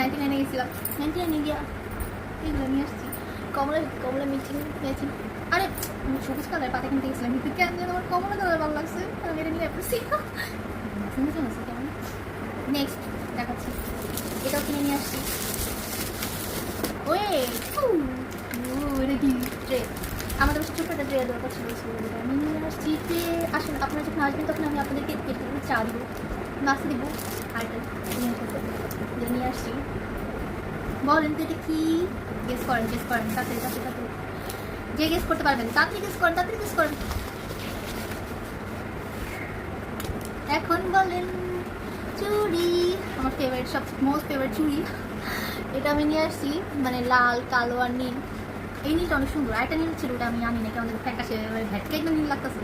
আজকে 99 গেছিলাম, 99 গিয়া এগুলো নিয়ে আসছি। কমলা কমলা মিচিং ম্যাচিং। আরে আমি সবুজ কালার পাতা কিনতে গেছিলাম, কিন্তু কেন যেন আমার কমলা কালার ভালো লাগছে, আমি এটা নিয়ে পড়ছি। কেমন নেক্সট দেখাচ্ছি, এটাও কিনে নিয়ে আসছি। ওয়ে এটা কি ট্রে, আমাদের ছোট্ট একটা ট্রে দরকার ছিল, আমি নিয়ে আসছি ট্রে। আসলে আপনারা যখন আসবেন তখন আমি আপনাদেরকে একটু চা দিব, নাস্তা দিব, আর এটা নিয়ে আসছি। বলেন তো এটা কি? গেস করেন তাড়াতাড়ি তাড়াতাড়ি তাড়াতাড়ি, যে গেস করতে পারবেন তাড়াতাড়ি গেস করেন, তাড়াতাড়ি গেস করেন। এখন বলেন। চুড়ি, আমার ফেভারিট, সবচেয়ে মোস্ট ফেভারিট চুড়ি। এটা আমি নিয়ে আসছি, মানে লাল কালো আর নীল। এই নীলটা অনেক সুন্দর, একটা নীল ছিল ওটা আমি আনি না, আমাদের ফ্যাকাশে ভ্যাটকে একদম নীল লাগতেছে,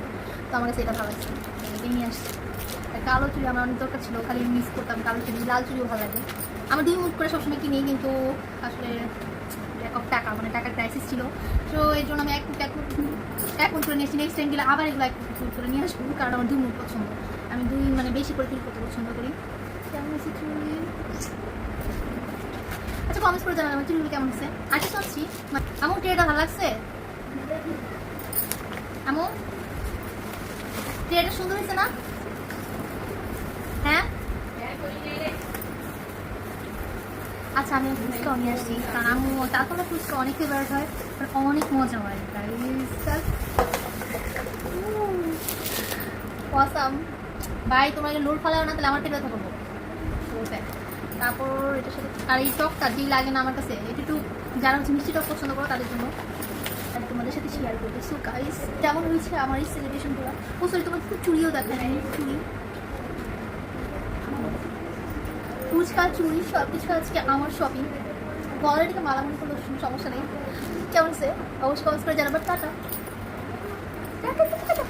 তো আমার কাছে এটা ভালো লাগছে, এটাই নিয়ে আসছি। কালো চুড়ি আমার অনেক দরকার ছিল, খালি মিস করতাম কালো চুড়ি, লাল চুড়িও ভালো লাগে আমার। দুই মুখ করে সবসময় কিনি, কিন্তু আসলে টাকা, মানে টাকার ক্রাইসিস ছিল, তো এই জন্য আমি এক মুখ করে নিয়েছি। নেক্সট টাইম গেলে আবার এগুলো এক মুখ করে নিয়ে আসবো, কারণ আমার দুই মুখ পছন্দ, আমি দুই মানে বেশি করে ফিল করতে পছন্দ করি। কেমন হয়েছে চুড়ি? আচ্ছা কমেন্টস করে জানাবেন আমার চুড়িগুলো কেমন হচ্ছে। আজকে শুনছি আমার ট্রেটা ভালো লাগছে, আমার ট্রেটা সুন্দর হয়েছে না? হ্যাঁ আচ্ছা, আমি ফুচকাও নিয়ে আসছি, কারণ আমি তারপরে ফুচকা অনেক ফেভারিট হয়, অনেক মজা হয়। অসাম ভাই, তোমরা লোড ফালাও না, তাহলে আমার পেটে থাকবো। তারপর এটার সাথে আর এই টকটা যেই লাগে না আমার কাছে, একটু যারা হচ্ছে মিষ্টি টক পছন্দ করো তাদের জন্য, আর তোমাদের সাথে শেয়ার করবো। সো গাইস, কেমন হয়েছে আমার এই সেলিব্রেশনগুলো? ও সরি, তোমার খুব চুড়িও দেখা নেই, চুড়ি ফুচকা চুড়ি সব কিছু আজকে আমার শপিং। গলার দিকে মালা মনে করলো সমস্যা নেই। কেমন সে অবশ্যই কমেন্ট করে জানাবার। Tata tata tata.